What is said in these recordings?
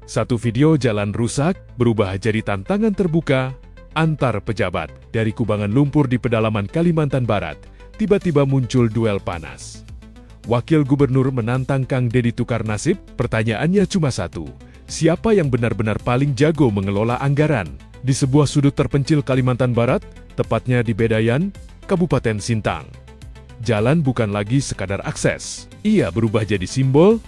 Satu video jalan rusak berubah jadi tantangan terbuka antar pejabat. Dari kubangan lumpur di pedalaman Kalimantan Barat, tiba-tiba muncul duel panas. Wakil Gubernur menantang Kang Deddy tukar nasib, pertanyaannya cuma satu. Siapa yang benar-benar paling jago mengelola anggaran? Di sebuah sudut terpencil Kalimantan Barat, tepatnya di Bedayan, Kabupaten Sintang. Jalan bukan lagi sekadar akses. Ia berubah jadi simbol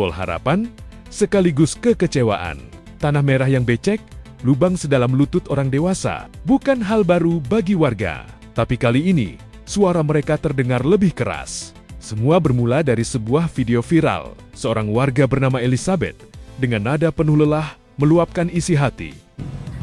harapan, sekaligus kekecewaan. Tanah merah yang becek, lubang sedalam lutut orang dewasa, bukan hal baru bagi warga. Tapi kali ini, suara mereka terdengar lebih keras. Semua bermula dari sebuah video viral. Seorang warga bernama Elizabeth, dengan nada penuh lelah, meluapkan isi hati.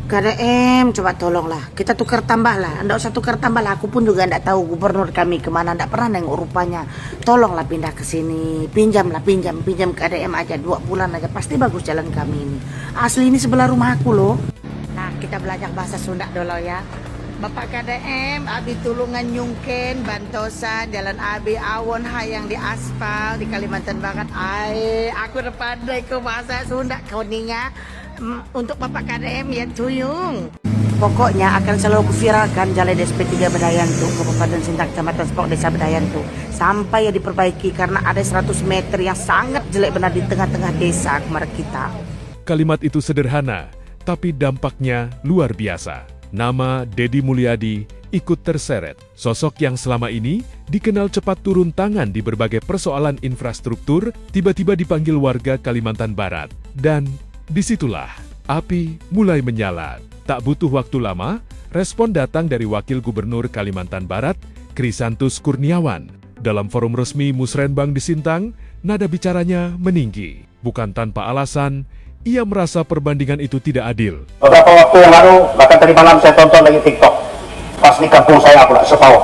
KDM, coba tolonglah, kita tukar tambah lah. Nggak usah tukar tambah lah, aku pun juga nggak tahu gubernur kami kemana, nggak pernah nengok rupanya. Tolonglah pindah ke sini, pinjam KDM aja 2 bulan aja, pasti bagus jalan kami ini. Asli ini sebelah rumah aku loh. Nah, kita belajar bahasa Sunda dulu ya. Bapak KDM, abi tulungan nyungken, bantosan, jalan abi awon hayang di aspal di Kalimantan Barat. Aku udah pandai ke bahasa Sunda kuninga. Untuk Bapak KDM ya tuyung. Pokoknya akan selalu kuviralkan jalan SP3 Bedayan tuh, Kabupaten Sintang, Kecamatan Sepok, Desa Bedayan tuh, sampai ya diperbaiki karena ada 100 meter yang sangat jelek benar di tengah-tengah desa kemarin kita. Kalimat itu sederhana, tapi dampaknya luar biasa. Nama Deddy Mulyadi ikut terseret. Sosok yang selama ini dikenal cepat turun tangan di berbagai persoalan infrastruktur, tiba-tiba dipanggil warga Kalimantan Barat. Dan disitulah api mulai menyala. Tak butuh waktu lama, respon datang dari Wakil Gubernur Kalimantan Barat, Krisantus Kurniawan. Dalam forum resmi Musrenbang di Sintang, nada bicaranya meninggi. Bukan tanpa alasan, ia merasa perbandingan itu tidak adil. Beberapa waktu yang lalu, bahkan tadi malam saya tonton lagi TikTok. Pas di kampung saya pula, Sepau.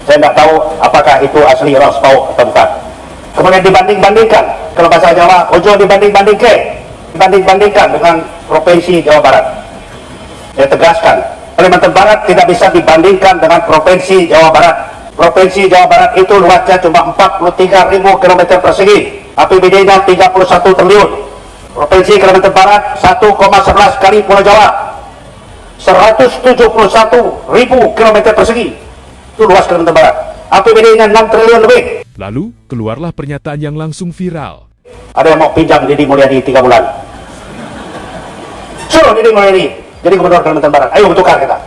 Saya tidak tahu apakah itu asli orang Sepau atau bukan. Kemudian dibanding-bandingkan, kalau bahasa Jawa, ojo dibanding-bandingkan dengan Provinsi Jawa Barat. Saya tegaskan, Kalimantan Barat tidak bisa dibandingkan dengan Provinsi Jawa Barat. Provinsi Jawa Barat itu luasnya cuma 43.000 km persegi, APBD-nya 31 triliun. Provinsi Kalimantan Barat 1,11 kali Pulau Jawa, 171.000 km persegi. Itu luas Kalimantan Barat. APBD-nya 6 triliun lebih. Lalu, keluarlah pernyataan yang langsung viral. Ada yang mau pinjam Deddy Mulyadi 3 bulan. Suruh Deddy Mulyadi jadi gubernur Kalimantan Barat. Ayo bertukar kita.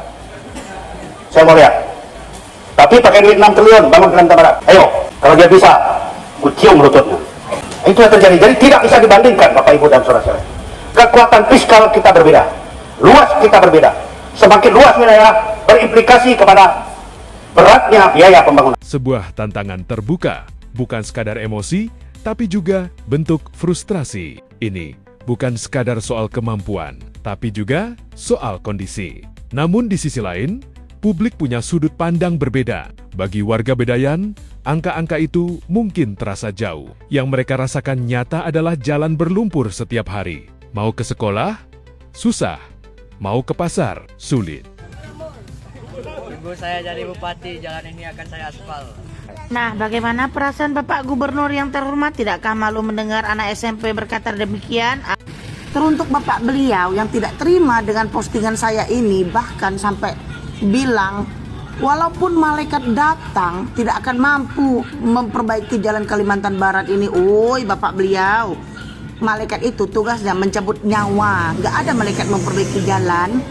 Saya mau lihat. Tapi pakai duit 6 triliun bangun Kalimantan Barat. Ayo, kalau dia bisa, gue cium lututnya. Itu yang terjadi. Jadi tidak bisa dibandingkan Bapak Ibu dan saudara-saudara. Kekuatan fiskal kita berbeda. Luas kita berbeda. Semakin luas wilayah berimplikasi kepada beratnya biaya pembangunan. Sebuah tantangan terbuka, bukan sekadar emosi, tapi juga bentuk frustrasi. Ini bukan sekadar soal kemampuan, tapi juga soal kondisi. Namun di sisi lain, publik punya sudut pandang berbeda. Bagi warga Bedayan, angka-angka itu mungkin terasa jauh. Yang mereka rasakan nyata adalah jalan berlumpur setiap hari. Mau ke sekolah? Susah. Mau ke pasar? Sulit. Ibu saya jadi bupati, jalan ini akan saya aspal. Nah, bagaimana perasaan Bapak Gubernur yang terhormat? Tidakkah malu mendengar anak SMP berkata demikian? Teruntuk Bapak beliau yang tidak terima dengan postingan saya ini, bahkan sampai bilang, walaupun malaikat datang, tidak akan mampu memperbaiki jalan Kalimantan Barat ini. Oi, Bapak beliau, malaikat itu tugasnya mencabut nyawa, nggak ada malaikat memperbaiki jalan.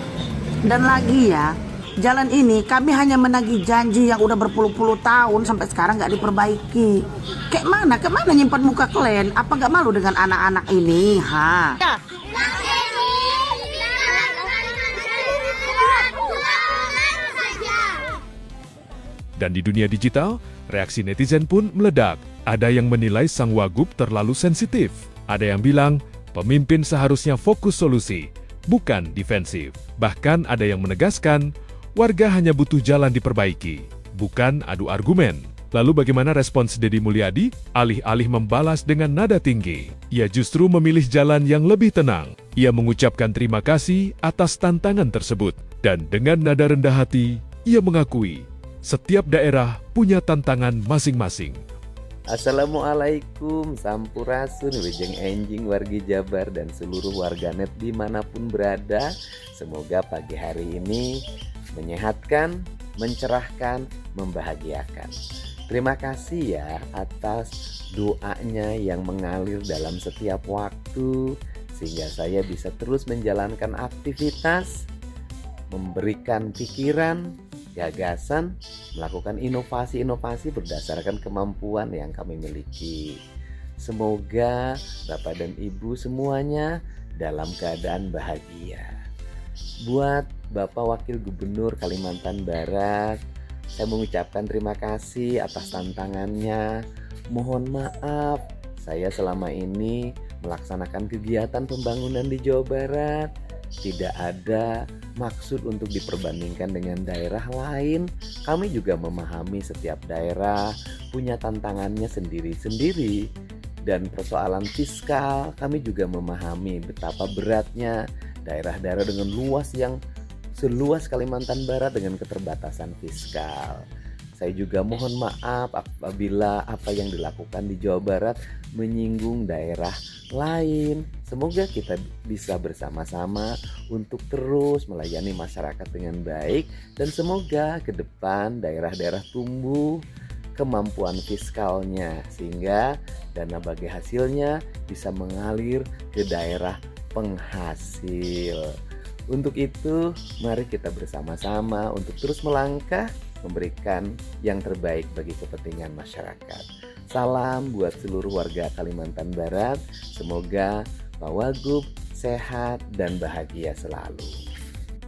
Dan lagi ya, jalan ini kami hanya menagih janji yang udah berpuluh-puluh tahun sampai sekarang nggak diperbaiki. Kemana nyimpan muka kalian? Apa nggak malu dengan anak-anak ini? Ha? Ya. Dan di dunia digital, reaksi netizen pun meledak. Ada yang menilai sang wagub terlalu sensitif. Ada yang bilang, pemimpin seharusnya fokus solusi, bukan defensif. Bahkan ada yang menegaskan, warga hanya butuh jalan diperbaiki, bukan adu argumen. Lalu bagaimana respons Deddy Mulyadi? Alih-alih membalas dengan nada tinggi, ia justru memilih jalan yang lebih tenang. Ia mengucapkan terima kasih atas tantangan tersebut. Dan dengan nada rendah hati, ia mengakui, setiap daerah punya tantangan masing-masing. Assalamualaikum, sampurasun, wilujeng enjing wargi Jabar dan seluruh warganet dimanapun berada. Semoga pagi hari ini menyehatkan, mencerahkan, membahagiakan. Terima kasih ya atas doanya yang mengalir dalam setiap waktu, sehingga saya bisa terus menjalankan aktivitas, memberikan pikiran, gagasan, melakukan inovasi-inovasi berdasarkan kemampuan yang kami miliki. Semoga Bapak dan Ibu semuanya dalam keadaan bahagia. Buat Bapak Wakil Gubernur Kalimantan Barat, saya mengucapkan terima kasih atas tantangannya. Mohon maaf, saya selama ini melaksanakan kegiatan pembangunan di Jawa Barat tidak ada maksud untuk diperbandingkan dengan daerah lain. Kami juga memahami setiap daerah punya tantangannya sendiri-sendiri. Dan persoalan fiskal, kami juga memahami betapa beratnya daerah-daerah dengan luas yang seluas Kalimantan Barat dengan keterbatasan fiskal. Saya juga mohon maaf apabila apa yang dilakukan di Jawa Barat menyinggung daerah lain. Semoga kita bisa bersama-sama untuk terus melayani masyarakat dengan baik, dan semoga ke depan daerah-daerah tumbuh kemampuan fiskalnya sehingga dana bagi hasilnya bisa mengalir ke daerah penghasil. Untuk itu, mari kita bersama-sama untuk terus melangkah memberikan yang terbaik bagi kepentingan masyarakat. Salam buat seluruh warga Kalimantan Barat. Semoga Pak Wagub sehat dan bahagia selalu.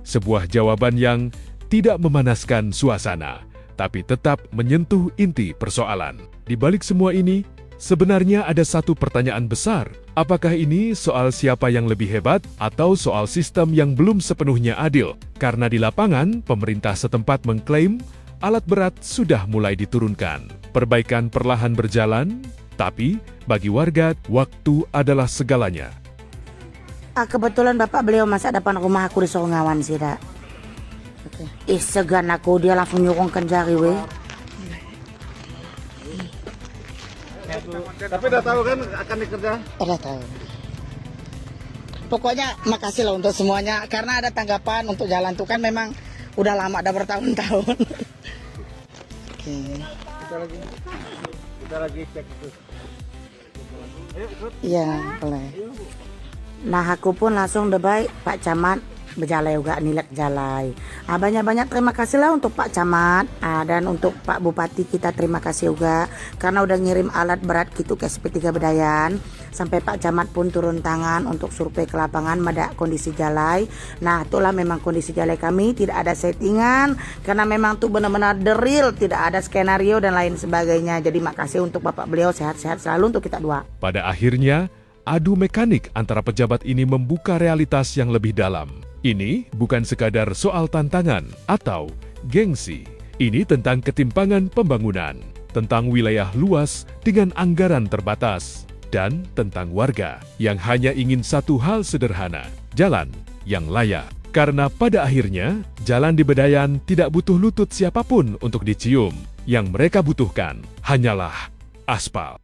Sebuah jawaban yang tidak memanaskan suasana, tapi tetap menyentuh inti persoalan. Di balik semua ini, sebenarnya ada satu pertanyaan besar. Apakah ini soal siapa yang lebih hebat atau soal sistem yang belum sepenuhnya adil? Karena di lapangan, pemerintah setempat mengklaim alat berat sudah mulai diturunkan. Perbaikan perlahan berjalan, tapi bagi warga, waktu adalah segalanya. Kebetulan bapak beliau masak depan rumah aku di Songawan sih, Dak. Segan aku, dia langsung nyurungkan jari, weh. Tapi udah tahu kan akan dikerja? Udah tahu. Pokoknya makasih lah untuk semuanya, karena ada tanggapan untuk jalan itu kan memang udah lama, udah bertahun-tahun. Oke. Kita lagi cek itu. Iya, boleh. Nah, aku pun langsung debai Pak Camat berjalai juga nilai jalai. Banyak-banyak terima kasih lah untuk Pak Camat, dan untuk Pak Bupati kita terima kasih juga karena udah ngirim alat berat gitu ke SP3 Bedayan. Sampai Pak Camat pun turun tangan untuk survei ke lapangan pada kondisi jalai. Nah, itulah memang kondisi jalai kami, tidak ada settingan karena memang tuh benar-benar the real, tidak ada skenario dan lain sebagainya. Jadi makasih untuk Bapak beliau, sehat-sehat selalu untuk kita dua. Pada akhirnya, adu mekanik antara pejabat ini membuka realitas yang lebih dalam. Ini bukan sekadar soal tantangan atau gengsi. Ini tentang ketimpangan pembangunan, tentang wilayah luas dengan anggaran terbatas, dan tentang warga yang hanya ingin satu hal sederhana, jalan yang layak. Karena pada akhirnya, jalan di Bedayan tidak butuh lutut siapapun untuk dicium. Yang mereka butuhkan hanyalah aspal.